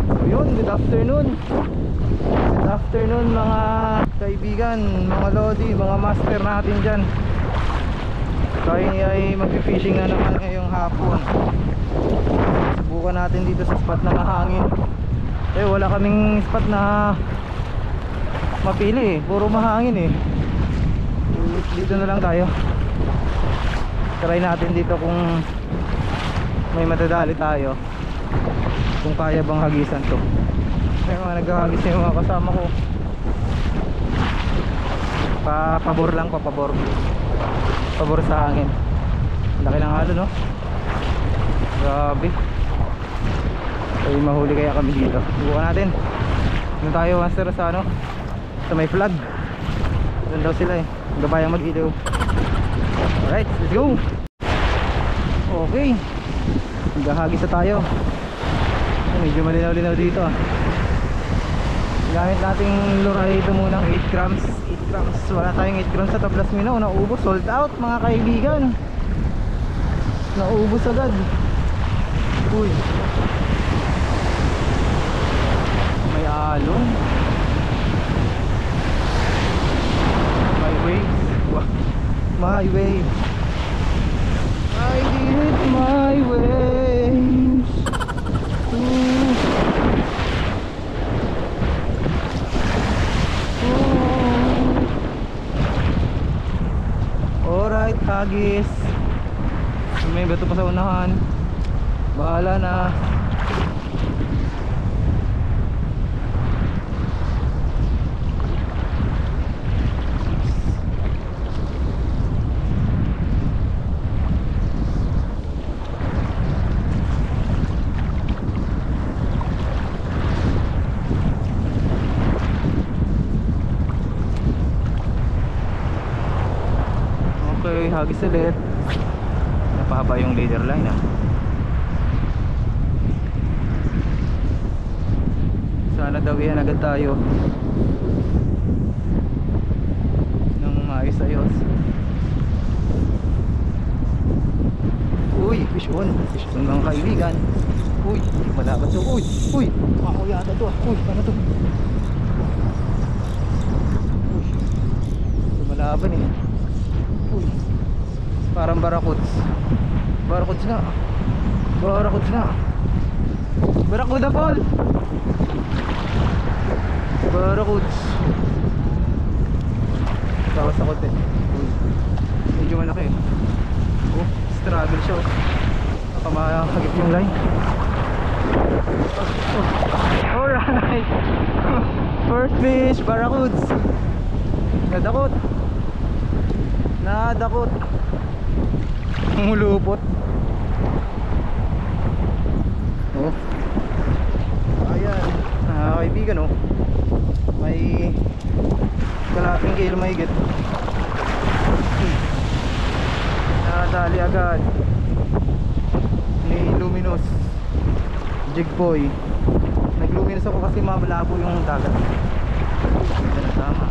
So yun, good afternoon. Good afternoon mga kaibigan, mga lodi, mga master natin dyan. Tayo ay mag-fishing na naman ngayong hapon. Subukan natin dito sa spot na mahangin. Wala kaming spot na mapili puro mahangin dito na lang tayo. Try natin dito kung may matadali tayo, kung kaya bang hagisan to. May mga naghahagis na yung mga kasama ko. Pabor lang, pabor sa hangin. Laki ng halo, no? Grabe. Ay, mahuli kaya kami dito. Subukan natin. Doon tayo master sa ano, sa may flag. Doon daw sila gabayang mag-ilaw. Alright, let's go. Okay, maghahagis na tayo. Medyo malinaw-linaw dito Gamit nating lure ito munang 8 grams. 8 grams, wala tayong 8 grams sa tablas minaw. Naubos, sold out mga kaibigan. Naubos agad. Uy, may alon. My waves. My waves. I did it my ways. Alright, hagis. May bato pa sa unahan. Bahala na. Okay, hagis ulit. Napahaba yung leader line Sana daw yan agad tayo nang maayos-ayos. Uy, fish on mga kaibigan. Uy, malaban to. Uy, makaw yata to. Uy, ano to? Uy, lumalaban Uy, parang barakuds. Barakuds nga. Barakuda Paul. Barakuds. Tawas ako din. Medyo malaki struggle siya. Baka makakagip yung line. Alright. First fish, barakuds. Nadakot. Mulupot. Ayan, kaibigan may kalating kilo mahigit. Nadali agad ni Luminous Jigboy. Nagluminous ako kasi malabo yung dagat. Ganda na tama.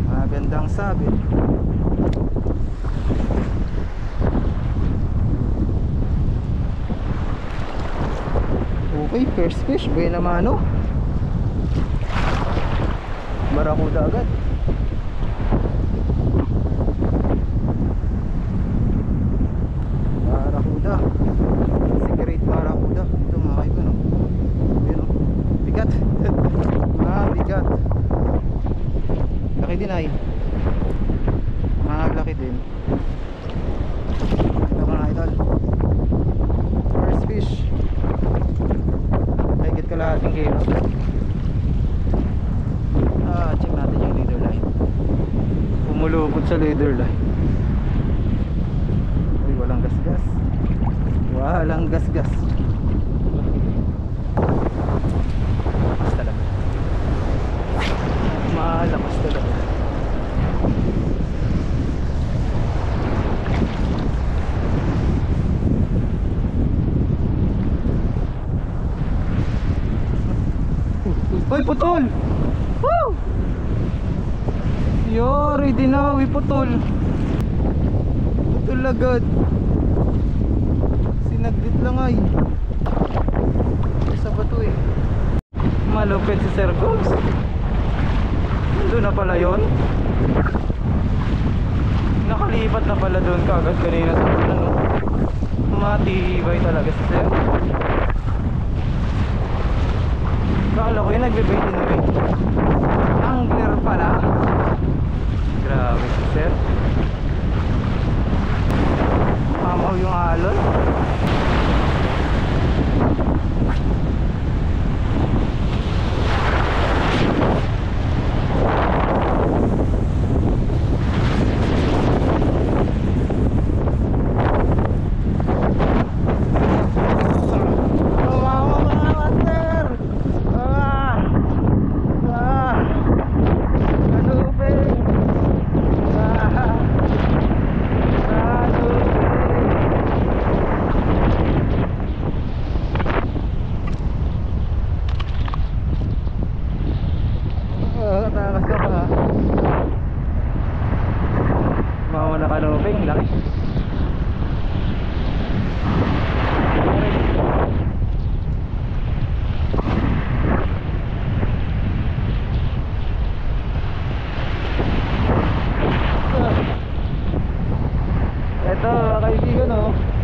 Magandang sabit. Okay, first fish, buena mano. Barakuda agad. Barakuda. Secret barakuda. Ito mga kaibigan Ayan bigat. Bigat. Laki din laki din. Ito mga idol, first fish. Higit kalahating kilo. Check natin yung leader line. Pumulupot sa leader line. Uy, walang gasgas. Malakas talaga. Hoy, putol! Woo! Yori, dinawi putol. Putol agad. Sinaglit lang ay. Isa ba to eh? Malupit si Sir Gomes. Doon na pala yun. Nakalipat na pala doon kagad kanina sa ano. Matibay talaga si Sir. Bakala ko yun nagbibay din na angler pala. Grabe si Sir. Mamaw yung alon.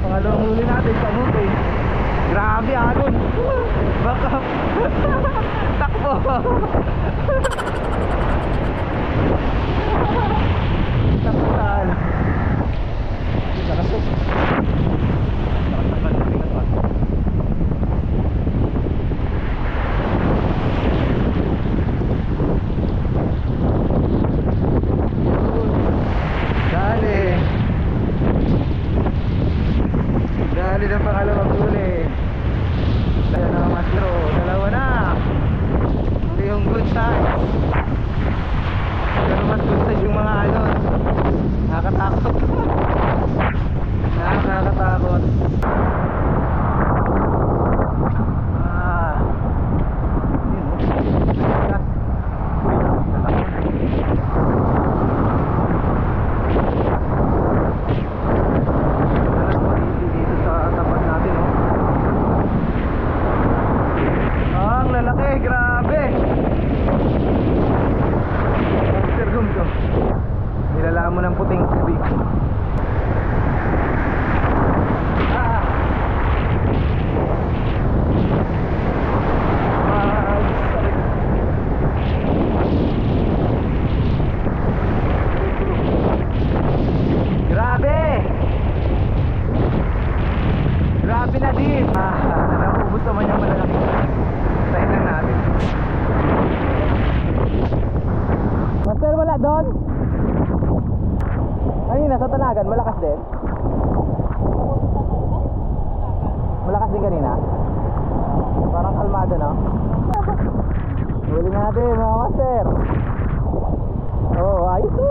Pangalawang huli natin sa Nupe. Grabe alon. Baka takbo. Takbo saan? Nakasok. Dali ng pangalawang huli. Ayan na master, dalawa na. Ito yung good size. Pero mas good size yung mga alon. Nakakatakot. Nakakatakot. Nilalaan mo ng puting tubig. Grabe! Grabe na din! Nakubos naman yung malalaki. Tayo lang natin. Master, wala doon? Kanina sa Tanagan, malakas din? Malakas din kanina? Parang kalmado, no? Huli natin mga master. Oh, ayos na.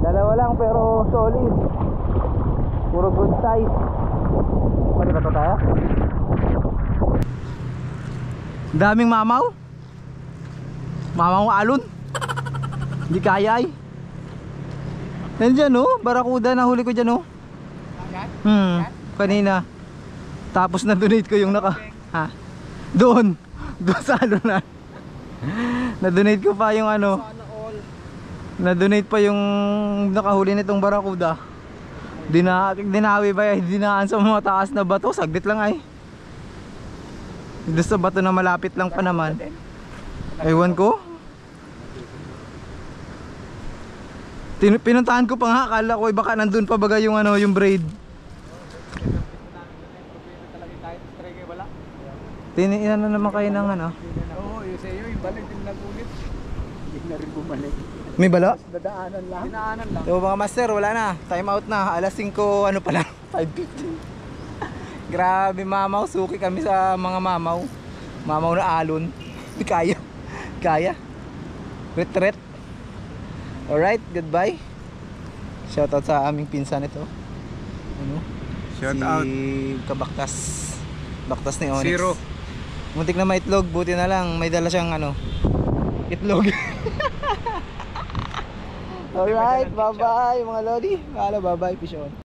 Dalawa lang pero solid. Puro good size. Pwede ba ito tayo? Daming mamaw. Mamaw alon. Hindi kaya ay. Nandiyan no, barakuda na huli ko dyan no. Kanina. Tapos na-donate ko yung ha? Doon sa alunan. Na-donate ko pa yung ano. Na-donate pa yung nakahuli nitong barakuda. Dinawi ba dinaan sa mga taas na bato, saglit lang ay. Doon sa bato na malapit lang pa naman. Ewan ko. Pinuntahan ko pa nga, akala ko baka nandun pa baga yung ano, yung braid. Tiniinan na naman kayo ng ano. Oo, yung sa'yo, yung balik din nagulit. Hindi na rin bumalik. May bala? Dadaanan lang. Dinaanan lang. So mga master, wala na. Time out na. Alas 5, ano pa lang, 5:50. Grabe mamaw, suki kami sa mga mamaw. Mamaw na alon. Kaya. Kaya. Retreat. Alright, goodbye. Shoutout sa aming pinsan ito. Ano? Shoutout. Si Kabaktas. Baktas ni Onyx. Zero. Muntik na maitlog, buti na lang may dala siyang ano, itlog. Alright, bye-bye mga lodi. Bye-bye, fish on.